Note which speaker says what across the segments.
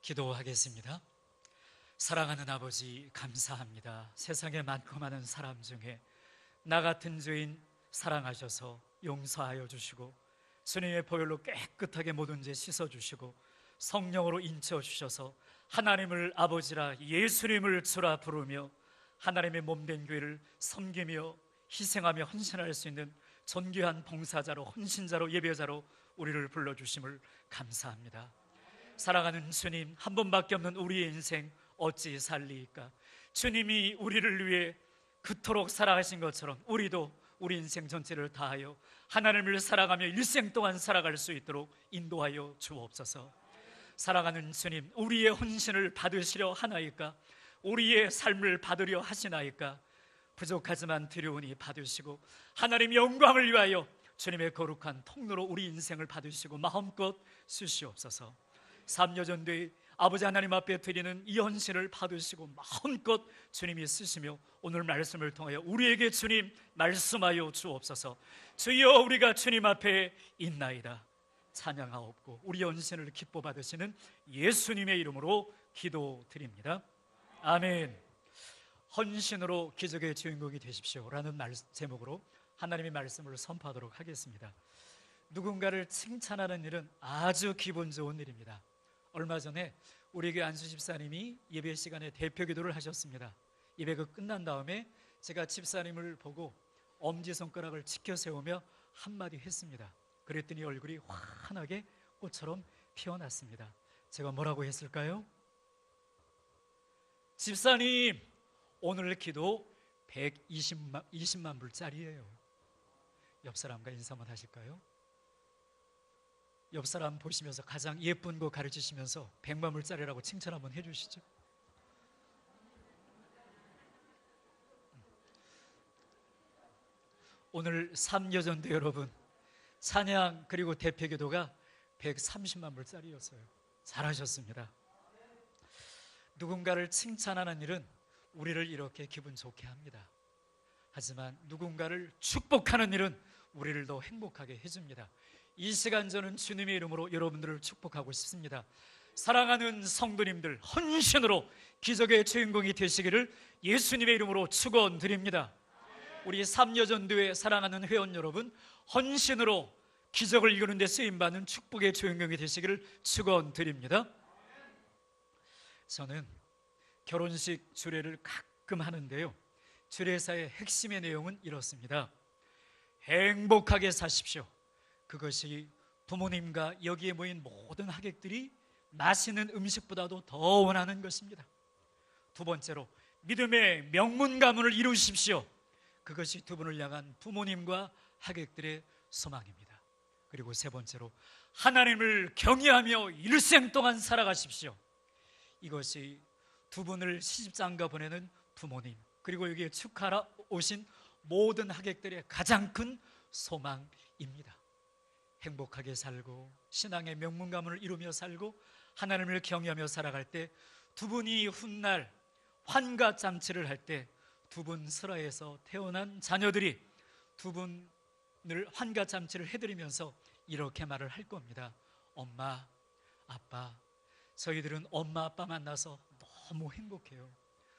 Speaker 1: 기도하겠습니다. 사랑하는 아버지, 감사합니다. 세상에 많고 많은 사람 중에 나 같은 죄인 사랑하셔서 용서하여 주시고 주님의 보혈로 깨끗하게 모든 죄 씻어주시고 성령으로 인쳐 주셔서 하나님을 아버지라 예수님을 주라 부르며 하나님의 몸된 교회를 섬기며 희생하며 헌신할 수 있는 존귀한 봉사자로, 헌신자로, 예배자로 우리를 불러주심을 감사합니다. 사랑하는 주님, 한 번밖에 없는 우리의 인생 어찌 살리까? 주님이 우리를 위해 그토록 살아가신 것처럼 우리도 우리 인생 전체를 다하여 하나님을 사랑하며 일생 동안 살아갈 수 있도록 인도하여 주옵소서. 사랑하는 주님, 우리의 헌신을 받으시려 하나이까? 우리의 삶을 받으려 하시나이까? 부족하지만 드려오니 받으시고 하나님 영광을 위하여 주님의 거룩한 통로로 우리 인생을 받으시고 마음껏 쓰시옵소서. 3년 전에 아버지 하나님 앞에 드리는 이 헌신을 받으시고 마음껏 주님이 쓰시며 오늘 말씀을 통하여 우리에게 주님 말씀하여 주옵소서. 주여, 우리가 주님 앞에 있나이다 찬양하옵고 우리 헌신을 기뻐 받으시는 예수님의 이름으로 기도드립니다. 아멘. 헌신으로 기적의 주인공이 되십시오 라는 제목으로 하나님의 말씀을 선포하도록 하겠습니다. 누군가를 칭찬하는 일은 아주 기분 좋은 일입니다. 얼마 전에 우리 교회 안수 집사님이 예배 시간에 대표 기도를 하셨습니다. 예배가 끝난 다음에 제가 집사님을 보고 엄지손가락을 치켜 세우며 한마디 했습니다. 그랬더니 얼굴이 환하게 꽃처럼 피어났습니다. 제가 뭐라고 했을까요? 집사님, 오늘 기도 120만 불짜리예요. 옆 사람과 인사 한번 하실까요? 옆 사람 보시면서 가장 예쁜 거 가르치시면서 100만 불짜리라고 칭찬 한번 해주시죠. 오늘 3여전도 여러분, 찬양 그리고 대표기도가 130만 불짜리였어요. 잘하셨습니다. 누군가를 칭찬하는 일은 우리를 이렇게 기분 좋게 합니다. 하지만 누군가를 축복하는 일은 우리를 더 행복하게 해줍니다. 이 시간 저는 주님의 이름으로 여러분들을 축복하고 싶습니다. 사랑하는 성도님들, 헌신으로 기적의 주인공이 되시기를 예수님의 이름으로 축원드립니다. 우리 3여전도회 사랑하는 회원 여러분, 헌신으로 기적을 이루는 데 쓰임받는 축복의 주인공이 되시기를 축원드립니다. 저는 결혼식 주례를 가끔 하는데요, 주례사의 핵심의 내용은 이렇습니다. 행복하게 사십시오. 그것이 부모님과 여기에 모인 모든 하객들이 맛있는 음식보다도 더 원하는 것입니다. 두 번째로, 믿음의 명문 가문을 이루십시오. 그것이 두 분을 향한 부모님과 하객들의 소망입니다. 그리고 세 번째로, 하나님을 경외하며 일생 동안 살아가십시오. 이것이 두 분을 시집장가 보내는 부모님, 그리고 여기에 축하하러 오신 모든 하객들의 가장 큰 소망입니다. 행복하게 살고 신앙의 명문 가문을 이루며 살고 하나님을 경외하며 살아갈 때, 두 분이 훗날 환갑잔치를 할 때 두 분 슬하에서 태어난 자녀들이 두 분을 환갑잔치를 해드리면서 이렇게 말을 할 겁니다. 엄마, 아빠, 저희들은 엄마, 아빠 만나서 너무 행복해요.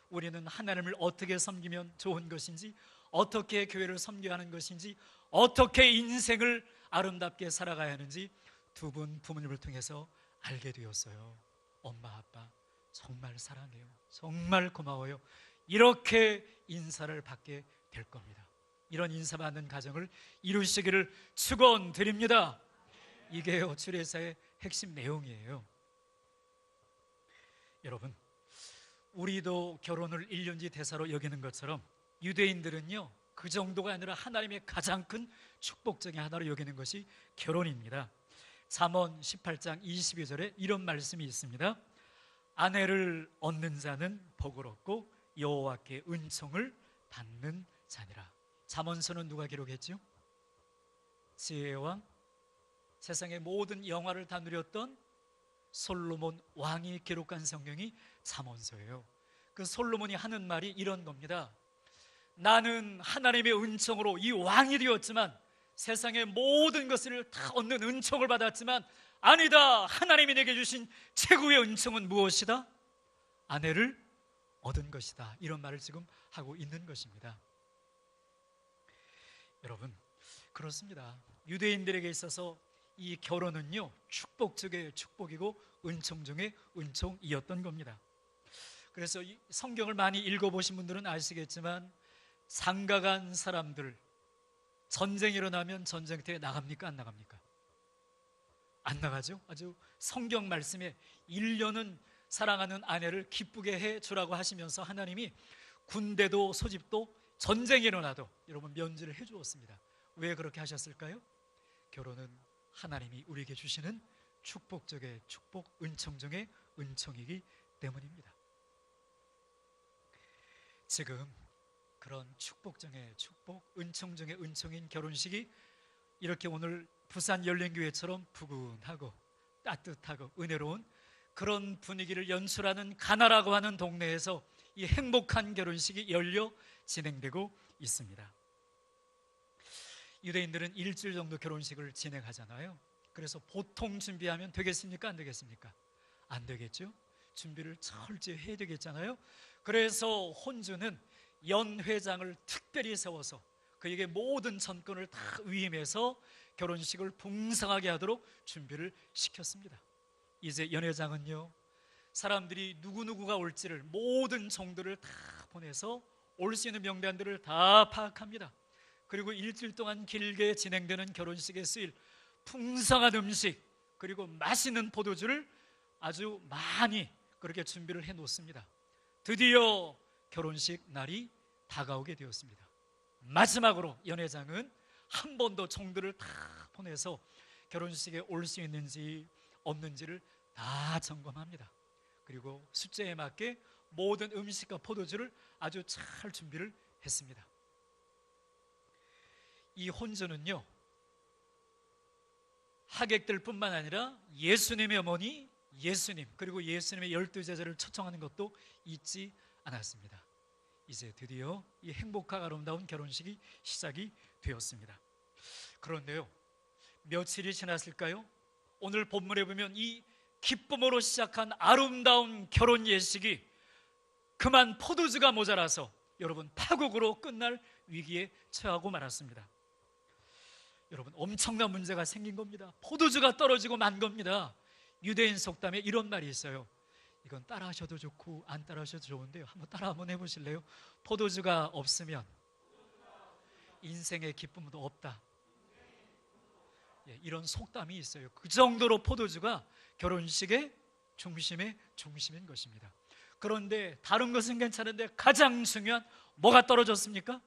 Speaker 1: 우리는 하나님을 어떻게 섬기면 좋은 것인지, 어떻게 교회를 섬겨야 하는 것인지, 어떻게 인생을 아름답게 살아가야 하는지 두 분 부모님을 통해서 알게 되었어요. 엄마, 아빠 정말 사랑해요. 정말 고마워요. 이렇게 인사를 받게 될 겁니다. 이런 인사받는 가정을 이루시기를 축원드립니다. 이게 주례사의 핵심 내용이에요. 여러분, 우리도 결혼을 1년지 대사로 여기는 것처럼 유대인들은요, 그 정도가 아니라 하나님의 가장 큰 축복 중에 하나로 여기는 것이 결혼입니다. 잠언 18장 22절에 이런 말씀이 있습니다. 아내를 얻는 자는 복을 얻고 여호와께 은총을 받는 자니라. 잠언서는 누가 기록했죠? 지혜의 왕, 세상의 모든 영화를 다 누렸던 솔로몬 왕이 기록한 성경이 잠언서예요. 그 솔로몬이 하는 말이 이런 겁니다. 나는 하나님의 은총으로 이 왕이 되었지만 세상의 모든 것을 다 얻는 은총을 받았지만 아니다, 하나님이 내게 주신 최고의 은총은 무엇이다? 아내를 얻은 것이다. 이런 말을 지금 하고 있는 것입니다. 여러분, 그렇습니다. 유대인들에게 있어서 이 결혼은요, 축복 중의 축복이고 은총 중의 은총이었던 겁니다. 그래서 이 성경을 많이 읽어보신 분들은 아시겠지만 장가간 사람들, 전쟁이 일어나면 전쟁터에 나갑니까? 안 나갑니까? 안 나가죠. 아주 성경 말씀에 1년은 사랑하는 아내를 기쁘게 해주라고 하시면서 하나님이 군대도 소집도 전쟁이 일어나도 여러분 면제를 해주었습니다. 왜 그렇게 하셨을까요? 결혼은 하나님이 우리에게 주시는 축복 중의 축복, 은총 중의 은총이기 때문입니다. 지금 그런 축복 중의 축복, 은총 중의 은총인 결혼식이 이렇게 오늘 부산 열린교회처럼 부근하고 따뜻하고 은혜로운 그런 분위기를 연출하는 가나라고 하는 동네에서 이 행복한 결혼식이 열려 진행되고 있습니다. 유대인들은 일주일 정도 결혼식을 진행하잖아요. 그래서 보통 준비하면 되겠습니까? 안 되겠습니까? 안 되겠죠? 준비를 철저히 해야 되겠잖아요. 그래서 혼주는 연회장을 특별히 세워서 그에게 모든 전권을 다 위임해서 결혼식을 풍성하게 하도록 준비를 시켰습니다. 이제 연회장은요, 사람들이 누구누구가 올지를 모든 종들을 다 보내서 올 수 있는 명단들을 다 파악합니다. 그리고 일주일 동안 길게 진행되는 결혼식에 쓰일 풍성한 음식 그리고 맛있는 포도주를 아주 많이 그렇게 준비를 해 놓습니다. 드디어 결혼식 날이 다가오게 되었습니다. 마지막으로 연회장은 한 번 더 종들을 다 보내서 결혼식에 올 수 있는지 없는지를 다 점검합니다. 그리고 숫자에 맞게 모든 음식과 포도주를 아주 잘 준비를 했습니다. 이 혼주는요, 하객들뿐만 아니라 예수님의 어머니 예수님 그리고 예수님의 12제자를 초청하는 것도 잊지 않았습니다. 이제 드디어 이 행복하고 아름다운 결혼식이 시작이 되었습니다. 그런데요, 며칠이 지났을까요? 오늘 본문에 보면 이 기쁨으로 시작한 아름다운 결혼 예식이 그만 포도주가 모자라서 여러분 파국으로 끝날 위기에 처하고 말았습니다. 여러분, 엄청난 문제가 생긴 겁니다. 포도주가 떨어지고 만 겁니다. 유대인 속담에 이런 말이 있어요. 이건 따라 하셔도 좋고 안 따라 하셔도 좋은데요, 한번 따라 한번 해보실래요? 포도주가 없으면 인생의 기쁨도 없다. 이런 속담이 있어요. 그 정도로 포도주가 결혼식의 중심인 것입니다. 그런데 다른 것은 괜찮은데 가장 중요한 뭐가 떨어졌습니까?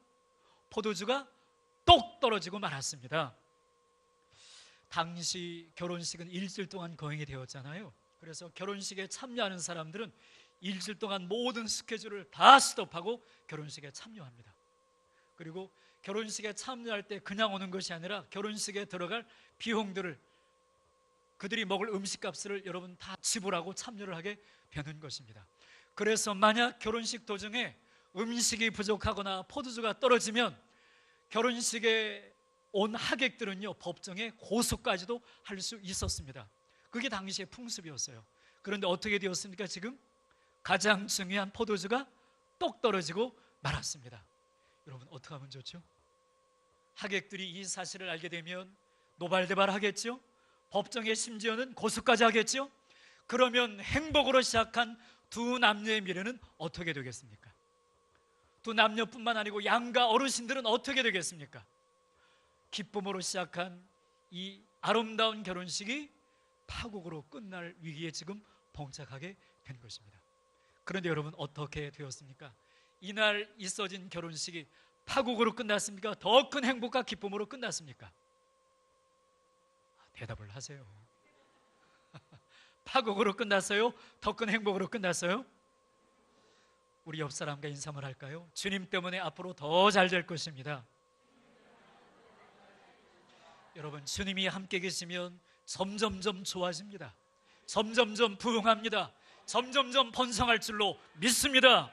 Speaker 1: 포도주가 똑 떨어지고 말았습니다. 당시 결혼식은 일주일 동안 거행이 되었잖아요. 그래서 결혼식에 참여하는 사람들은 일주일 동안 모든 스케줄을 다 스톱하고 결혼식에 참여합니다. 그리고 결혼식에 참여할 때 그냥 오는 것이 아니라 결혼식에 들어갈 비용들을, 그들이 먹을 음식값을 여러분 다 지불하고 참여를 하게 되는 것입니다. 그래서 만약 결혼식 도중에 음식이 부족하거나 포도주가 떨어지면 결혼식에 온 하객들은요, 법정에 고소까지도 할 수 있었습니다. 그게 당시의 풍습이었어요. 그런데 어떻게 되었습니까? 지금 가장 중요한 포도주가 똑 떨어지고 말았습니다. 여러분, 어떻게 하면 좋죠? 하객들이 이 사실을 알게 되면 노발대발 하겠죠? 법정에 심지어는 고소까지 하겠죠? 그러면 행복으로 시작한 두 남녀의 미래는 어떻게 되겠습니까? 두 남녀뿐만 아니고 양가 어르신들은 어떻게 되겠습니까? 기쁨으로 시작한 이 아름다운 결혼식이 파국으로 끝날 위기에 지금 봉착하게 된 것입니다. 그런데 여러분, 어떻게 되었습니까? 이날 있어진 결혼식이 파국으로 끝났습니까? 더 큰 행복과 기쁨으로 끝났습니까? 대답을 하세요. 파국으로 끝났어요? 더 큰 행복으로 끝났어요? 우리 옆 사람과 인사를 할까요? 주님 때문에 앞으로 더 잘 될 것입니다. 여러분, 주님이 함께 계시면 점점점 좋아집니다. 점점점 부흥합니다. 점점점 번성할 줄로 믿습니다.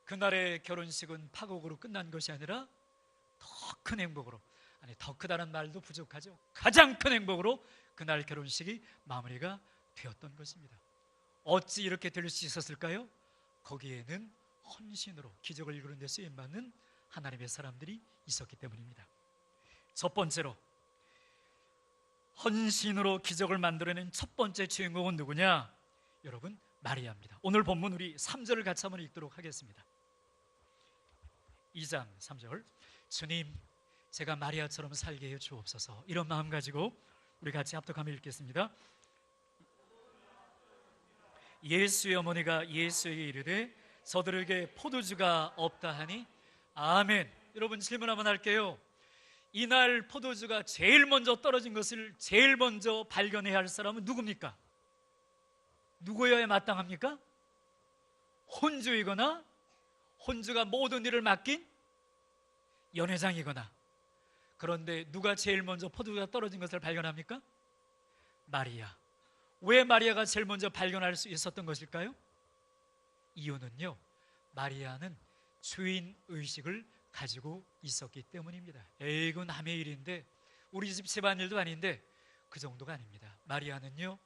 Speaker 1: 그날의 결혼식은 파국으로 끝난 것이 아니라 더 큰 행복으로, 아니, 더 크다는 말도 부족하죠. 가장 큰 행복으로 그날 결혼식이 마무리가 되었던 것입니다. 어찌 이렇게 될 수 있었을까요? 거기에는 헌신으로 기적을 이루는 데 쓰임받는 하나님의 사람들이 있었기 때문입니다. 첫 번째로 헌신으로 기적을 만들어낸 첫 번째 주인공은 누구냐? 여러분, 마리아입니다. 오늘 본문 우리 3절을 같이 한번 읽도록 하겠습니다. 2장 3절. 주님, 제가 마리아처럼 살게 해 주옵소서. 이런 마음 가지고 우리 같이 합독하며 읽겠습니다. 예수의 어머니가 예수에게 이르되 저들에게 포도주가 없다 하니 아멘. 여러분, 질문 한번 할게요. 이날 포도주가 제일 먼저 떨어진 것을 제일 먼저 발견해야 할 사람은 누굽니까? 누구여야 마땅합니까? 혼주이거나 혼주가 모든 일을 맡긴 연회장이거나. 그런데 누가 제일 먼저 포도주가 떨어진 것을 발견합니까? 마리아. 왜 마리아가 제일 먼저 발견할 수 있었던 것일까요? 이유는요, 마리아는 주인의식을 가지고 있었기 때문입니다. 에이구, 남의 일인데, 우리 집 집안일도 아닌데 그 정도가 아닙니다. 마리아는요,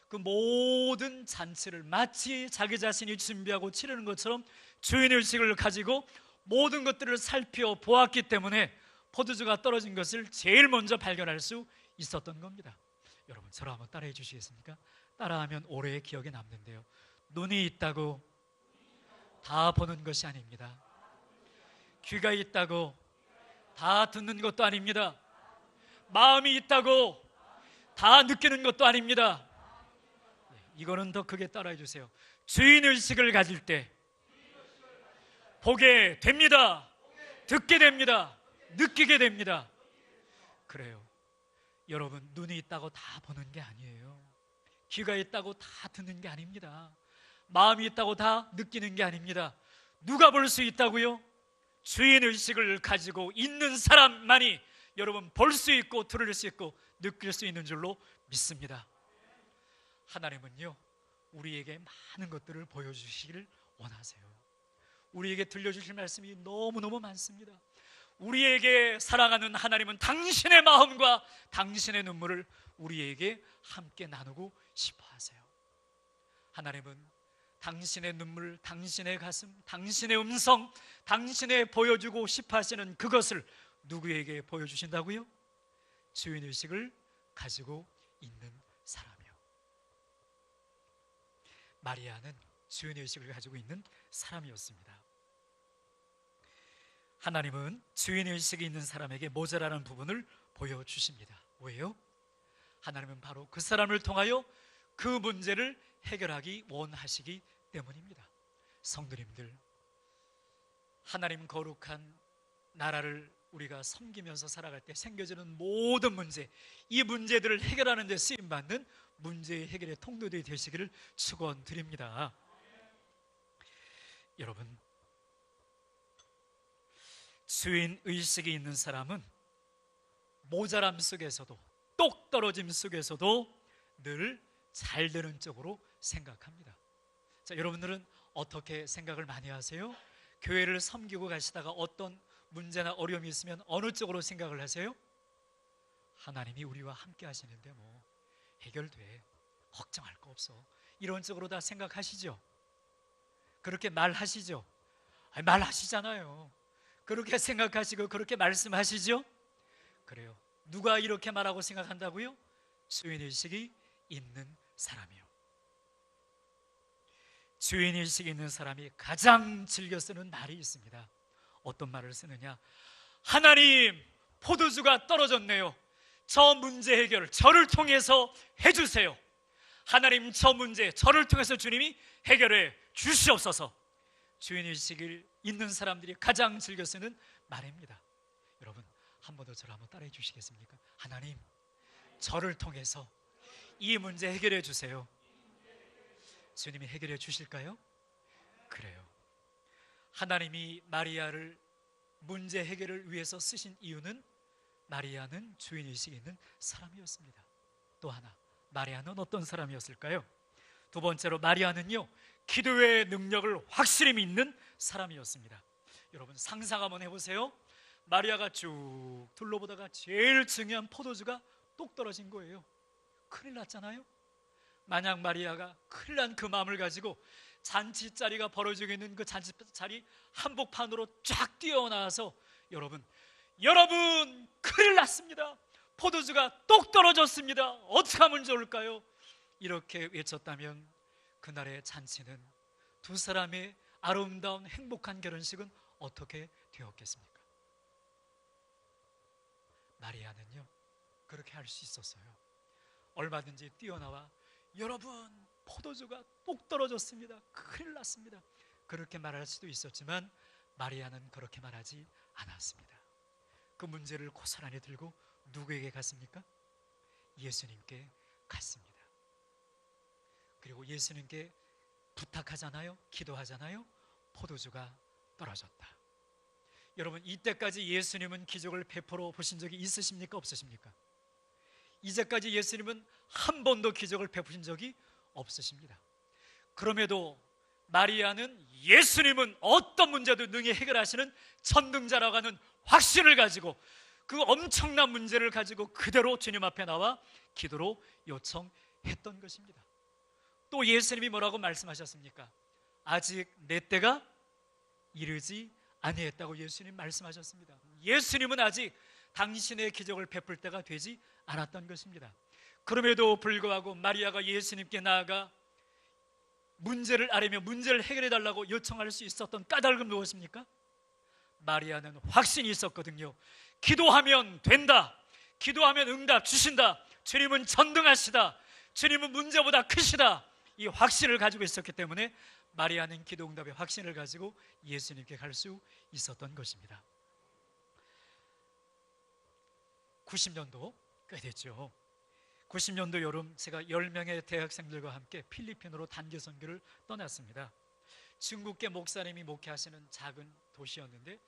Speaker 1: 그 모든 잔치를 마치 자기 자신이 준비하고 치르는 것처럼 주인의식을 가지고 모든 것들을 살펴보았기 때문에 포도주가 떨어진 것을 제일 먼저 발견할 수 있었던 겁니다. 여러분, 저를 한번 따라해 주시겠습니까? 따라하면 오래 기억에 남는데요, 눈이 있다고 다 보는 것이 아닙니다. 귀가 있다고 다 듣는 것도 아닙니다. 마음이 있다고 다 느끼는 것도 아닙니다. 이거는 더 크게 따라해 주세요. 주인의식을 가질 때 보게 됩니다. 듣게 됩니다. 느끼게 됩니다. 그래요. 여러분, 눈이 있다고 다 보는 게 아니에요. 귀가 있다고 다 듣는 게 아닙니다. 마음이 있다고 다 느끼는 게 아닙니다. 누가 볼 수 있다고요? 주인의식을 가지고 있는 사람만이 여러분 볼 수 있고 들을 수 있고 느낄 수 있는 줄로 믿습니다. 하나님은요, 우리에게 많은 것들을 보여주시기를 원하세요. 우리에게 들려주실 말씀이 너무너무 많습니다. 우리에게 사랑하는 하나님은 당신의 마음과 당신의 눈물을 우리에게 함께 나누고 싶어 하세요. 하나님은 당신의 눈물, 당신의 가슴, 당신의 음성, 당신의 보여주고 싶어 하시는 그것을 누구에게 보여주신다고요? 주인의식을 가지고 있는 사람이요. 마리아는 주인의식을 가지고 있는 사람이었습니다. 하나님은 주인의식이 있는 사람에게 모자라는 부분을 보여주십니다. 왜요? 하나님은 바로 그 사람을 통하여 그 문제를 해결하기 원하시기 때문입니다. 성도님들, 하나님 거룩한 나라를 우리가 섬기면서 살아갈 때 생겨지는 모든 문제, 이 문제들을 해결하는 데 쓰임받는 문제의 해결의 통로들이 되시기를 축원드립니다. 여러분, 주인의식이 있는 사람은 모자람 속에서도, 똑 떨어짐 속에서도 늘 잘 되는 쪽으로 생각합니다. 자, 여러분들은 어떻게 생각을 많이 하세요? 교회를 섬기고 가시다가 어떤 문제나 어려움이 있으면 어느 쪽으로 생각을 하세요? 하나님이 우리와 함께 하시는데 뭐 해결돼, 걱정할 거 없어, 이런 쪽으로 다 생각하시죠? 그렇게 말하시죠? 아니, 말하시잖아요. 그렇게 생각하시고 그렇게 말씀하시죠? 그래요. 누가 이렇게 말하고 생각한다고요? 주인의식이 있는 사람이요. 주인의식이 있는 사람이 가장 즐겨 쓰는 말이 있습니다. 어떤 말을 쓰느냐? 하나님, 포도주가 떨어졌네요. 저 문제 해결 저를 통해서 해주세요. 하나님, 저 문제 저를 통해서 주님이 해결해 주시옵소서. 주인의식을 있는 사람들이 가장 즐겨 쓰는 말입니다. 여러분, 한 번 더 저를 한번 따라해 주시겠습니까? 하나님, 저를 통해서 이 문제 해결해 주세요. 주님이 해결해 주실까요? 그래요. 하나님이 마리아를 문제 해결을 위해서 쓰신 이유는 마리아는 주인의식이 있는 사람이었습니다. 또 하나, 마리아는 어떤 사람이었을까요? 두 번째로, 마리아는요, 기도의 능력을 확실히 믿는 사람이었습니다. 여러분, 상상 한번 해보세요. 마리아가 쭉 둘러보다가 제일 중요한 포도주가 똑 떨어진 거예요. 큰일 났잖아요. 만약 마리아가 큰일 난 그 마음을 가지고 잔치자리가 벌어지고 있는 그 잔치자리 한복판으로 쫙 뛰어나와서 여러분 큰일 났습니다. 포도주가 똑 떨어졌습니다. 어떻게 하면 좋을까요? 이렇게 외쳤다면 그날의 잔치는, 두 사람의 아름다운 행복한 결혼식은 어떻게 되었겠습니까? 마리아는요, 그렇게 할 수 있었어요. 얼마든지 뛰어나와 여러분 포도주가 똑 떨어졌습니다. 큰일 났습니다. 그렇게 말할 수도 있었지만 마리아는 그렇게 말하지 않았습니다. 그 문제를 고스란히 들고 누구에게 갔습니까? 예수님께 갔습니다. 그리고 예수님께 부탁하잖아요. 기도하잖아요. 포도주가 떨어졌다. 여러분, 이때까지 예수님은 기적을 베풀어 보신 적이 있으십니까? 없으십니까? 이제까지 예수님은 한 번도 기적을 베푸신 적이 없으십니다. 그럼에도 마리아는 예수님은 어떤 문제도 능히 해결하시는 전능자라고 하는 확신을 가지고 그 엄청난 문제를 가지고 그대로 주님 앞에 나와 기도로 요청했던 것입니다. 또 예수님이 뭐라고 말씀하셨습니까? 아직 내 때가 이르지 아니했다고 예수님 말씀하셨습니다. 예수님은 아직 당신의 기적을 베풀 때가 되지 않았던 것입니다. 그럼에도 불구하고 마리아가 예수님께 나아가 문제를 아뢰며 문제를 해결해 달라고 요청할 수 있었던 까닭은 무엇입니까? 마리아는 확신이 있었거든요. 기도하면 된다. 기도하면 응답 주신다. 주님은 전능하시다. 주님은 문제보다 크시다. 이 확신을 가지고 있었기 때문에 마리아는 기도 응답의 확신을 가지고 예수님께 갈 수 있었던 것입니다. 90년도 꽤 됐죠. 90년도 여름 제가 10명의 대학생들과 함께 필리핀으로 단기 선교를 떠났습니다. 중국계 목사님이 목회하시는 작은 도시였는데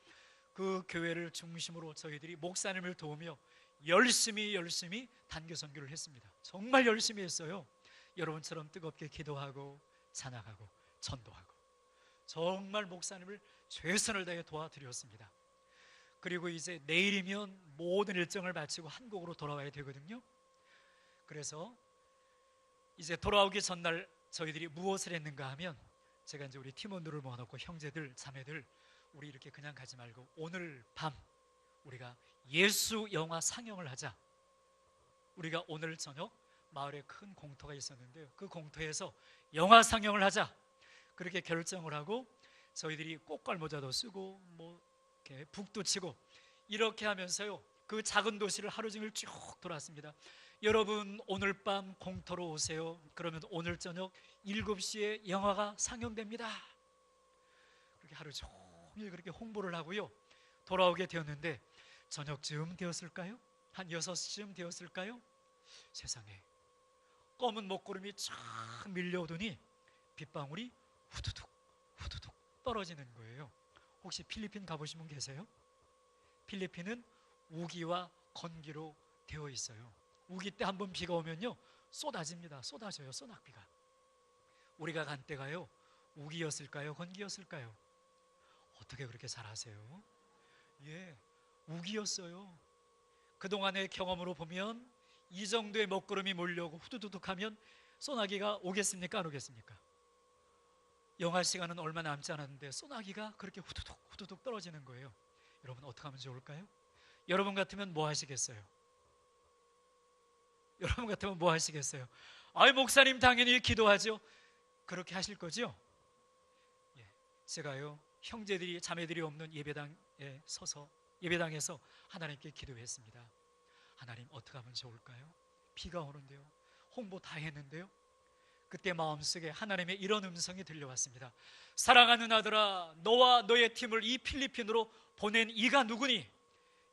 Speaker 1: 그 교회를 중심으로 저희들이 목사님을 도우며 열심히 단기 선교를 했습니다. 정말 열심히 했어요. 여러분처럼 뜨겁게 기도하고 찬양하고 전도하고 정말 목사님을 최선을 다해 도와드렸습니다. 그리고 이제 내일이면 모든 일정을 마치고 한국으로 돌아와야 되거든요. 그래서 이제 돌아오기 전날 저희들이 무엇을 했는가 하면 제가 이제 우리 팀원들을 모아놓고 형제들, 자매들 우리 이렇게 그냥 가지 말고 오늘 밤 우리가 예수 영화 상영을 하자. 우리가 오늘 저녁 마을에 큰 공터가 있었는데요. 그 공터에서 영화 상영을 하자. 그렇게 결정을 하고 저희들이 꽃갈 모자도 쓰고 뭐 이렇게 북도 치고 이렇게 하면서요. 그 작은 도시를 하루 종일 쭉 돌았습니다. 여러분 오늘 밤 공터로 오세요. 그러면 오늘 저녁 7시에 영화가 상영됩니다. 그렇게 하루 종일 그렇게 홍보를 하고요. 돌아오게 되었는데 저녁쯤 되었을까요? 한 6시쯤 되었을까요? 세상에 검은 먹구름이 쫙 밀려오더니 빗방울이 후두둑 떨어지는 거예요. 혹시 필리핀 가보신 분 계세요? 필리핀은 우기와 건기로 되어 있어요. 우기 때 한번 비가 오면요 쏟아집니다. 쏟아져요. 소낙비가. 우리가 간 때가요 우기였을까요? 건기였을까요? 어떻게 그렇게 잘 아세요? 예, 우기였어요. 그동안의 경험으로 보면 이 정도의 먹구름이 몰려오고 후두둑 하면 소나기가 오겠습니까? 안 오겠습니까? 영하 시간은 얼마 남지 않았는데 소나기가 그렇게 후두둑 떨어지는 거예요. 여러분 어떻게 하면 좋을까요? 여러분 같으면 뭐 하시겠어요? 여러분 같으면 뭐 하시겠어요? 아이 목사님 당연히 기도하죠. 그렇게 하실 거죠? 예, 제가요 형제들이 자매들이 없는 예배당에 서서 예배당에서 하나님께 기도했습니다. 하나님 어떻게 하면 좋을까요? 비가 오는데요. 홍보 다 했는데요. 그때 마음속에 하나님의 이런 음성이 들려왔습니다. 사랑하는 아들아, 너와 너의 팀을 이 필리핀으로 보낸 이가 누구니?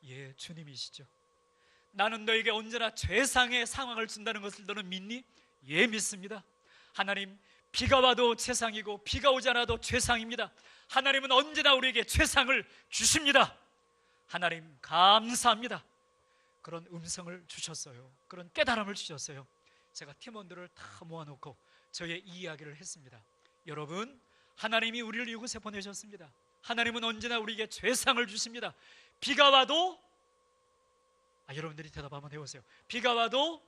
Speaker 1: 예, 주님이시죠. 나는 너에게 언제나 최상의 상황을 준다는 것을 너는 믿니? 예, 믿습니다. 하나님, 비가 와도 최상이고 비가 오지 않아도 최상입니다. 하나님은 언제나 우리에게 최상을 주십니다. 하나님 감사합니다. 그런 음성을 주셨어요. 그런 깨달음을 주셨어요. 제가 팀원들을 다 모아놓고 저의 이야기를 했습니다. 여러분, 하나님이 우리를 이곳에 보내셨습니다. 하나님은 언제나 우리에게 죄상을 주십니다. 비가 와도 여러분들이 대답 한번 해보세요. 비가 와도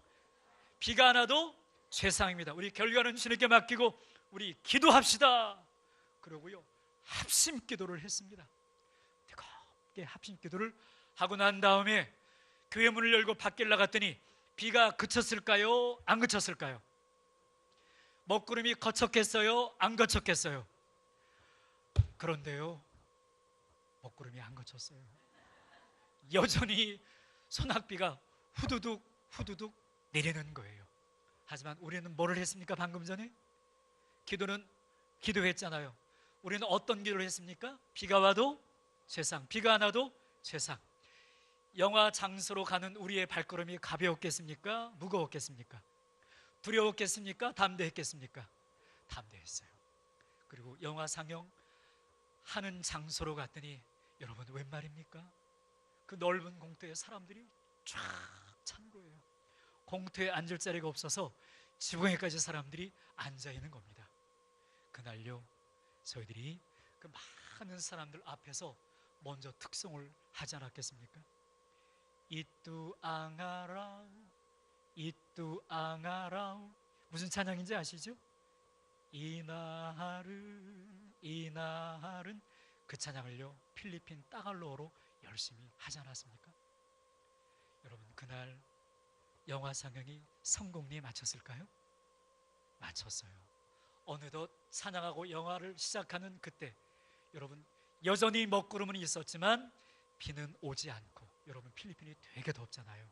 Speaker 1: 비가 안 와도 죄상입니다. 우리 결과는 주님께 맡기고 우리 기도합시다. 그러고요, 합심 기도를 했습니다. 뜨겁게 합심 기도를 하고 난 다음에 교회 문을 열고 밖에 나갔더니 비가 그쳤을까요? 안 그쳤을까요? 먹구름이 거쳤겠어요? 안 거쳤겠어요? 그런데요, 먹구름이 안 거쳤어요. 여전히 소낙비가 후두둑 후두둑 내리는 거예요. 하지만 우리는 뭐를 했습니까? 방금 전에 기도했잖아요. 우리는 어떤 기도를 했습니까? 비가 와도 죄상, 비가 안 와도 죄상. 영화 장소로 가는 우리의 발걸음이 가벼웠겠습니까? 무거웠겠습니까? 두려웠겠습니까? 담대했겠습니까? 담대했어요. 그리고 영화 상영하는 장소로 갔더니 여러분, 웬 말입니까? 그 넓은 공터에 사람들이 쫙 찬 거예요. 공터에 앉을 자리가 없어서 지붕에까지 사람들이 앉아 있는 겁니다. 그날요, 저희들이 그 많은 사람들 앞에서 먼저 특송을 하지 않았겠습니까? 이뚜앙아라 이뚜앙아라. 무슨 찬양인지 아시죠? 이날은 그 찬양을요, 필리핀 따갈로어로 열심히 하지 않았습니까? 여러분, 그날 영화 상영이 성공리에 맞췄을까요? 맞췄어요. 어느덧 찬양하고 영화를 시작하는 그때, 여러분, 여전히 먹구름은 있었지만 비는 오지 않고, 여러분, 필리핀이 되게 덥잖아요.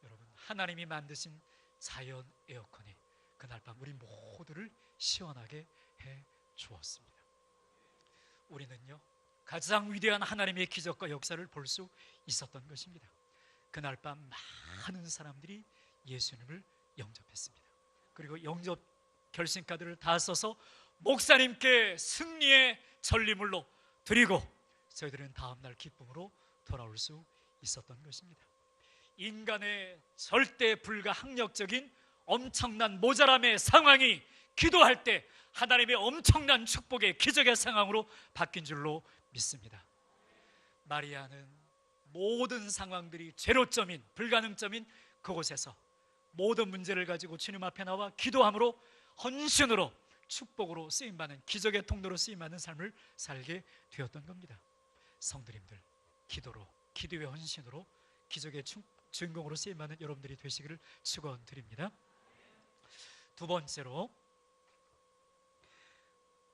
Speaker 1: 여러분, 하나님이 만드신 자연 에어컨이 그날 밤 우리 모두를 시원하게 해 주었습니다. 우리는요, 가장 위대한 하나님의 기적과 역사를 볼 수 있었던 것입니다. 그날 밤 많은 사람들이 예수님을 영접했습니다. 그리고 영접 결심카드를 다 써서 목사님께 승리의 전리물로 드리고 저희들은 다음날 기쁨으로 돌아올 수 있었던 것입니다. 인간의 절대 불가항력적인 엄청난 모자람의 상황이 기도할 때 하나님의 엄청난 축복의 기적의 상황으로 바뀐 줄로 믿습니다. 마리아는 모든 상황들이 제로점인, 불가능점인 그곳에서 모든 문제를 가지고 주님 앞에 나와 기도함으로, 헌신으로, 축복으로 쓰임받는, 기적의 통로로 쓰임받는 삶을 살게 되었던 겁니다. 성도님들, 기도로, 기도의 헌신으로 기적의 주인공으로 쓰임받는 여러분들이 되시기를 축원드립니다. 두 번째로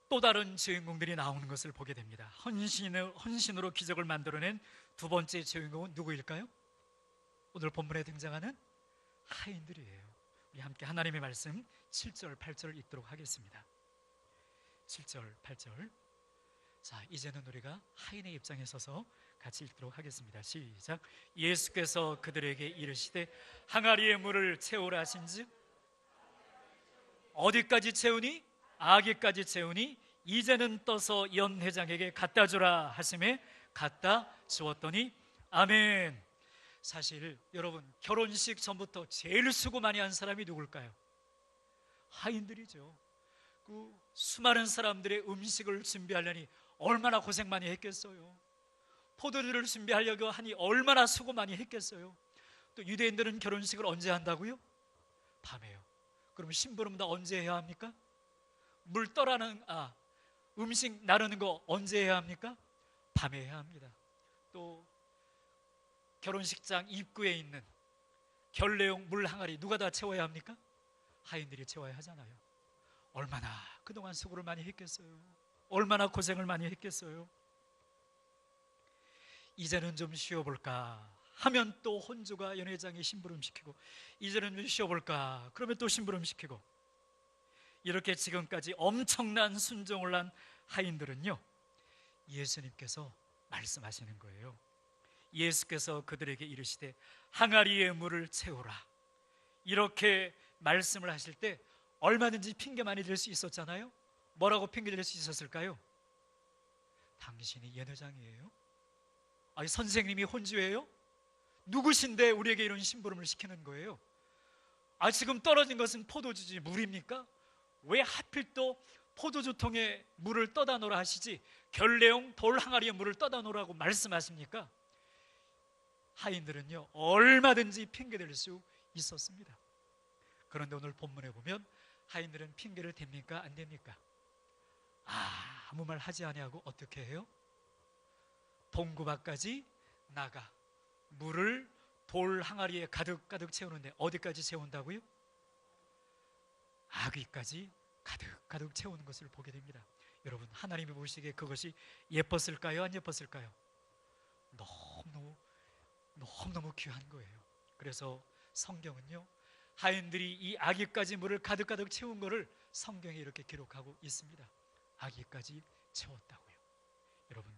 Speaker 1: 또 다른 주인공들이 나오는 것을 보게 됩니다. 헌신으로 기적을 만들어낸 두 번째 주인공은 누구일까요? 오늘 본문에 등장하는 하인들이에요. 우리 함께 하나님의 말씀 7절, 8절을 읽도록 하겠습니다. 7절, 8절. 자, 이제는 우리가 하인의 입장에 서서 같이 읽도록 하겠습니다. 시작. 예수께서 그들에게 이르시되 항아리에 물을 채우라 하신즉 어디까지 채우니? 아기까지 채우니 이제는 떠서 연 회장에게 갖다 주라 하심에 갖다 주었더니 아멘. 사실 여러분, 결혼식 전부터 제일 수고 많이 한 사람이 누굴까요? 하인들이죠. 그 수많은 사람들의 음식을 준비하려니 얼마나 고생 많이 했겠어요. 포도주를 준비하려고 하니 얼마나 수고 많이 했겠어요. 또 유대인들은 결혼식을 언제 한다고요? 밤에요. 그럼 심부름 다 언제 해야 합니까? 음식 나르는 거 언제 해야 합니까? 밤에 해야 합니다. 또 결혼식장 입구에 있는 결례용 물 항아리 누가 다 채워야 합니까? 하인들이 채워야 하잖아요. 얼마나 그동안 수고를 많이 했겠어요. 얼마나 고생을 많이 했겠어요. 이제는 좀 쉬어볼까 하면 또 혼주가 연회장에 심부름시키고, 이제는 좀 쉬어볼까 그러면 또 심부름시키고, 이렇게 지금까지 엄청난 순종을 한 하인들은요, 예수님께서 말씀하시는 거예요. 예수께서 그들에게 이르시되 항아리에 물을 채우라, 이렇게 말씀을 하실 때 얼마든지 핑계 많이 댈 수 있었잖아요. 뭐라고 핑계 댈 수 있었을까요? 당신이 연회장이에요? 아니, 선생님이 혼주예요? 누구신데 우리에게 이런 심부름을 시키는 거예요? 지금 떨어진 것은 포도주지 물입니까? 왜 하필 또 포도주통에 물을 떠다 놓으라 하시지 결례용 돌 항아리에 물을 떠다 놓으라고 말씀하십니까? 하인들은요 얼마든지 핑계댈 수 있었습니다. 그런데 오늘 본문에 보면 하인들은 핑계를 댑니까? 안 댑니까? 아무 말 하지 아니하고 어떻게 해요? 동구 밖까지 나가 물을 돌 항아리에 가득 채우는데 어디까지 채운다고요? 아귀까지 가득 채우는 것을 보게 됩니다. 여러분, 하나님이 보시기에 그것이 예뻤을까요? 안 예뻤을까요? 너무너무 귀한 거예요. 그래서 성경은요 하인들이 이 아귀까지 물을 가득 채운 것을 성경에 이렇게 기록하고 있습니다. 아귀까지 채웠다고요. 여러분,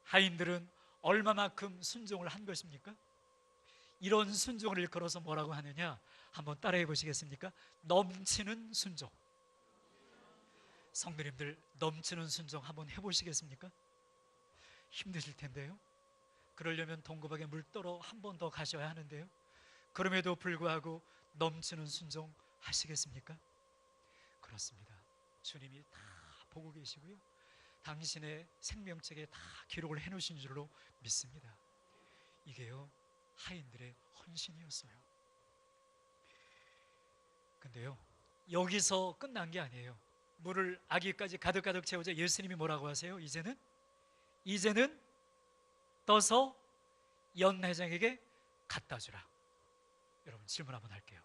Speaker 1: 하인들은 얼마만큼 순종을 한 것입니까? 이런 순종을 일컬어서 뭐라고 하느냐, 한번 따라해 보시겠습니까? 넘치는 순종. 성도님들, 넘치는 순종 한번 해보시겠습니까? 힘드실 텐데요. 그러려면 동구박에 물 떠러 한 번 더 가셔야 하는데요. 그럼에도 불구하고 넘치는 순종 하시겠습니까? 그렇습니다. 주님이 다 보고 계시고요, 당신의 생명책에 다 기록을 해놓으신 줄로 믿습니다. 이게요 하인들의 헌신이었어요. 근데요 여기서 끝난 게 아니에요. 물을 아기까지 가득 채우자 예수님이 뭐라고 하세요? 이제는 떠서 연회장에게 갖다 주라. 여러분, 질문 한번 할게요.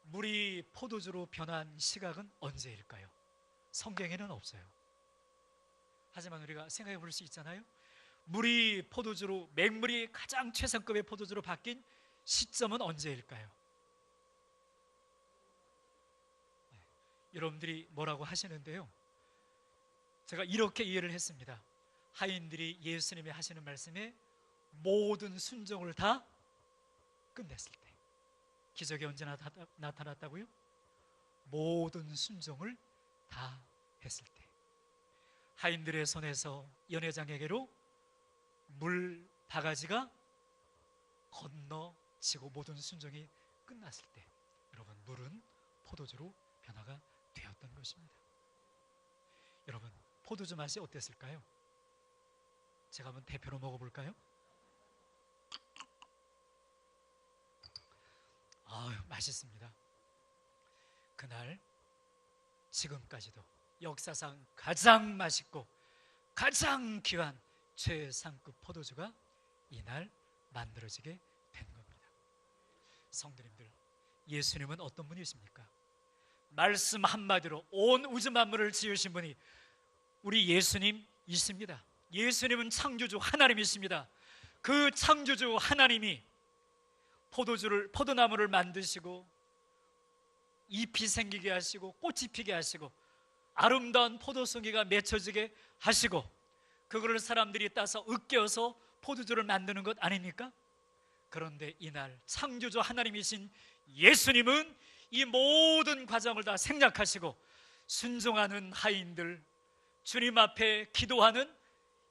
Speaker 1: 물이 포도주로 변한 시각은 언제일까요? 성경에는 없어요. 하지만 우리가 생각해 볼 수 있잖아요. 물이 포도주로, 맹물이 가장 최상급의 포도주로 바뀐 시점은 언제일까요? 여러분들이 뭐라고 하시는데요, 제가 이렇게 이해를 했습니다. 하인들이 예수님이 하시는 말씀에 모든 순종을 다 끝냈을 때. 기적이 언제 나타났다고요? 모든 순종을 다 했을 때. 하인들의 손에서 연회장에게로 물 바가지가 건너지고 모든 순종이 끝났을 때, 여러분, 물은 포도주로 변화가 되었던 것입니다. 여러분, 포도주 맛이 어땠을까요? 제가 한번 대표로 먹어볼까요? 맛있습니다. 그날 지금까지도 역사상 가장 맛있고 가장 귀한 최상급 포도주가 이날 만들어지게 된 겁니다. 성도님들, 예수님은 어떤 분이십니까? 말씀 한마디로 온 우주 만물을 지으신 분이 우리 예수님이십니다. 예수님은 창조주 하나님이십니다. 그 창조주 하나님이 포도나무를 만드시고 잎이 생기게 하시고 꽃이 피게 하시고 아름다운 포도송이가 맺혀지게 하시고 그거를 사람들이 따서 으깨어서 포도주를 만드는 것 아닙니까? 그런데 이날 창조주 하나님이신 예수님은 이 모든 과정을 다 생략하시고 순종하는 하인들, 주님 앞에 기도하는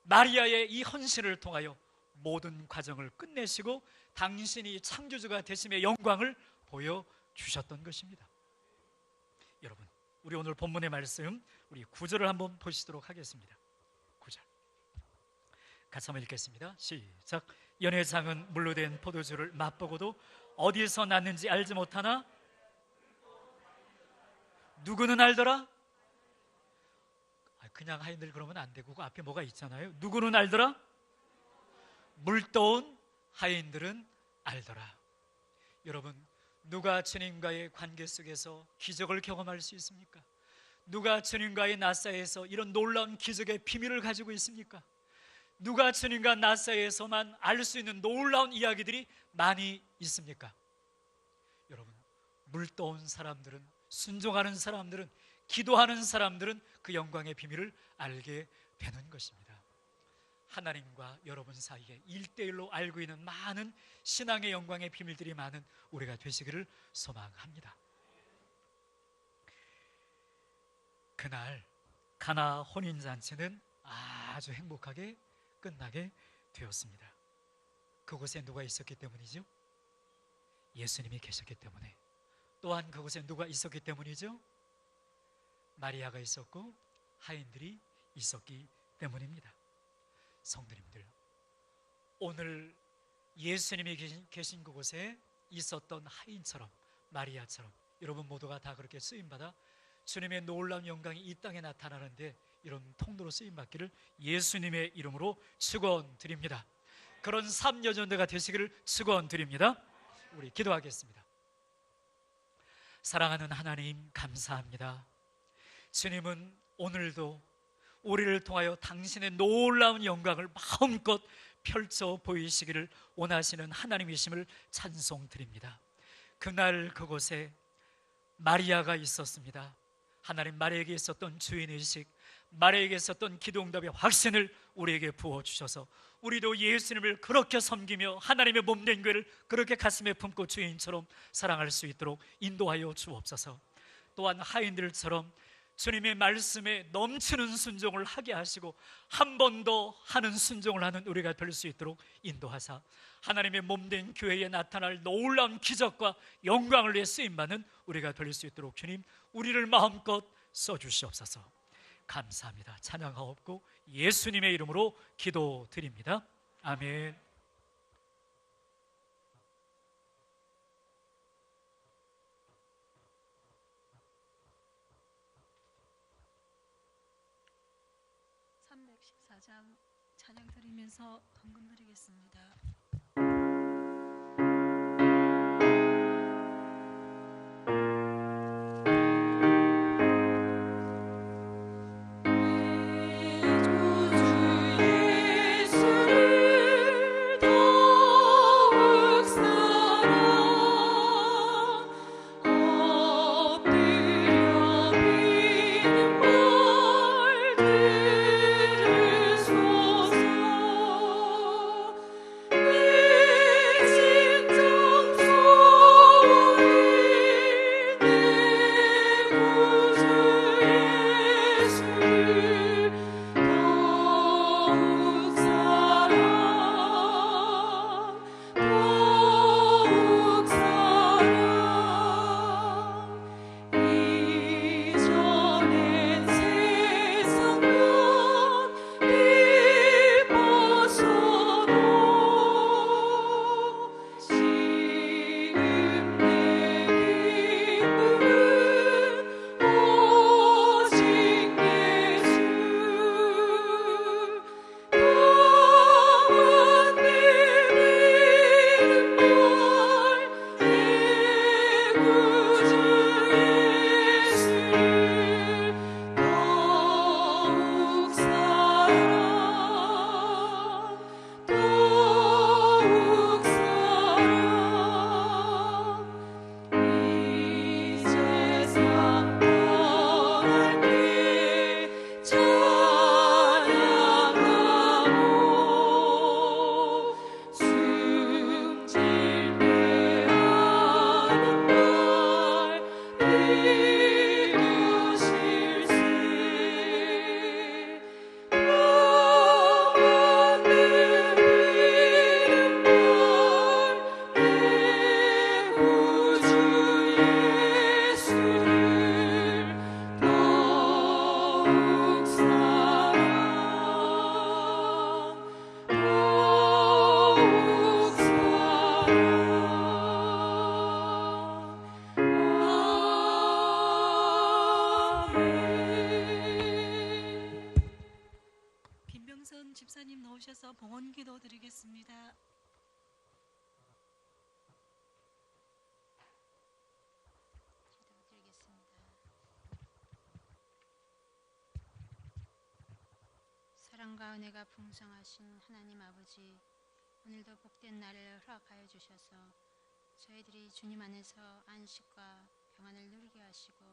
Speaker 1: 마리아의 이 헌신을 통하여 모든 과정을 끝내시고 당신이 창조주가 되심의 영광을 보여주셨던 것입니다. 여러분, 우리 오늘 본문의 말씀, 우리 9절을 한번 보시도록 하겠습니다. 9절 같이 한번 읽겠습니다. 시작. 연회장은 물로 된 포도주를 맛보고도 어디서 났는지 알지 못하나 누구는 알더라? 그냥 하인들 그러면 안 되고 그 앞에 뭐가 있잖아요. 누구는 알더라? 물떠온 하인들은 알더라. 여러분, 누가 주님과의 관계 속에서 기적을 경험할 수 있습니까? 누가 주님과의 나 사이에서 이런 놀라운 기적의 비밀을 가지고 있습니까? 누가 주님과 나 사이에서만 알 수 있는 놀라운 이야기들이 많이 있습니까? 여러분, 물떠온 사람들은, 순종하는 사람들은, 기도하는 사람들은 그 영광의 비밀을 알게 되는 것입니다. 하나님과 여러분 사이에 1대1로 알고 있는 많은 신앙의 영광의 비밀들이 많은 우리가 되시기를 소망합니다. 그날 가나 혼인잔치는 아주 행복하게 끝나게 되었습니다. 그곳에 누가 있었기 때문이죠? 예수님이 계셨기 때문에. 또한 그곳에 누가 있었기 때문이죠? 마리아가 있었고 하인들이 있었기 때문입니다. 성도님들, 오늘 예수님이 계신 그곳에 있었던 하인처럼, 마리아처럼 여러분 모두가 다 그렇게 쓰임받아 주님의 놀라운 영광이 이 땅에 나타나는데 이런 통로로 쓰임받기를 예수님의 이름으로 축원드립니다. 그런 3년전대가 되시기를 축원드립니다. 우리 기도하겠습니다. 사랑하는 하나님, 감사합니다. 주님은 오늘도 우리를 통하여 당신의 놀라운 영광을 마음껏 펼쳐 보이시기를 원하시는 하나님이심을 찬송드립니다. 그날 그곳에 마리아가 있었습니다. 하나님, 마리아에게 있었던 주인의식, 마리아에게 있었던 기도응답의 확신을 우리에게 부어주셔서 우리도 예수님을 그렇게 섬기며 하나님의 몸된 교회를 그렇게 가슴에 품고 주인처럼 사랑할 수 있도록 인도하여 주옵소서. 또한 하인들처럼 주님의 말씀에 넘치는 순종을 하게 하시고 한 번 더 하는 순종을 하는 우리가 될 수 있도록 인도하사 하나님의 몸된 교회에 나타날 놀라운 기적과 영광을 위해 쓰임받는 우리가 될 수 있도록 주님, 우리를 마음껏 써주시옵소서. 감사합니다. 찬양하옵고 예수님의 이름으로 기도드립니다. 아멘.
Speaker 2: 찬양 드리면서 헌금 드리겠습니다. 집사님 나오셔서 봉헌 기도 드리겠습니다.
Speaker 3: 사랑과 은혜가 풍성하신 하나님 아버지, 오늘도 복된 날을 허락하여 주셔서 저희들이 주님 안에서 안식과 평안을 누리게 하시고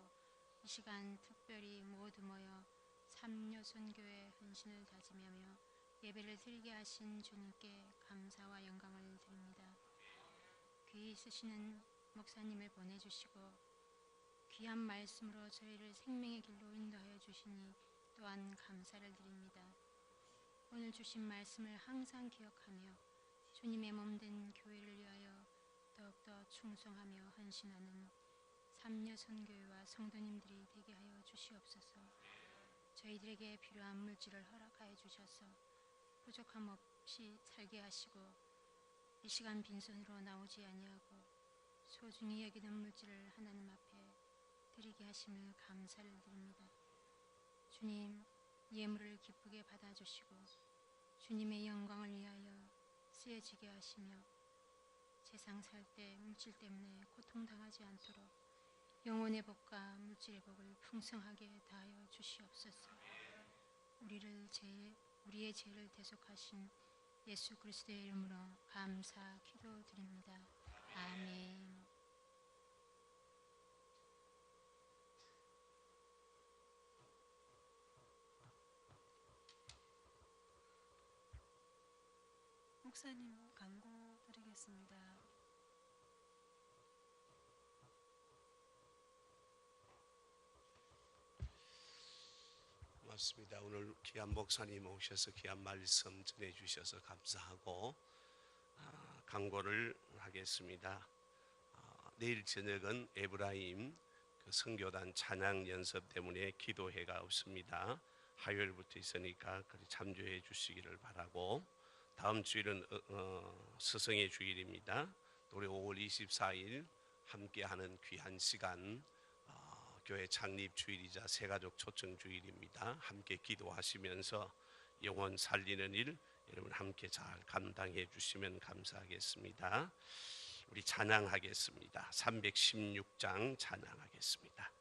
Speaker 3: 이 시간 특별히 모두 모여 삼요선교회 헌신을 다짐하며 예배를 드리게 하신 주님께 감사와 영광을 드립니다. 귀히 쓰시는 목사님을 보내주시고 귀한 말씀으로 저희를 생명의 길로 인도하여 주시니 또한 감사를 드립니다. 오늘 주신 말씀을 항상 기억하며 주님의 몸된 교회를 위하여 더욱더 충성하며 헌신하는 참여 선교회와 성도님들이 되게 하여 주시옵소서. 저희들에게 필요한 물질을 허락하여 주셔서 부족함 없이 살게 하시고 이 시간 빈손으로 나오지 아니하고 소중히 여기는 물질을 하나님 앞에 드리게 하심을 감사를 드립니다. 주님, 예물을 기쁘게 받아주시고 주님의 영광을 위하여 쓰여지게 하시며 세상 살 때 물질 때문에 고통당하지 않도록 영혼의 복과 물질의 복을 풍성하게 다하여 주시옵소서. 우리의 죄를 대속하신 예수 그리스도의 이름으로 감사 기도드립니다. 아멘.
Speaker 2: 목사님 간구 드리겠습니다.
Speaker 4: 고맙습니다. 오늘 귀한 목사님 오셔서 귀한 말씀 전해주셔서 감사하고 강고를 하겠습니다. 내일 저녁은 에브라임 선교단 찬양 연습 때문에 기도회가 없습니다. 화요일부터 있으니까 참조해 주시기를 바라고, 다음 주일은 스승의 주일입니다. 우리 5월 24일 함께하는 귀한 시간, 교회 창립 주일이자 새가족 초청 주일입니다. 함께 기도하시면서 영혼 살리는 일 여러분 함께 잘 감당해 주시면 감사하겠습니다. 우리 찬양하겠습니다. 316장 찬양하겠습니다.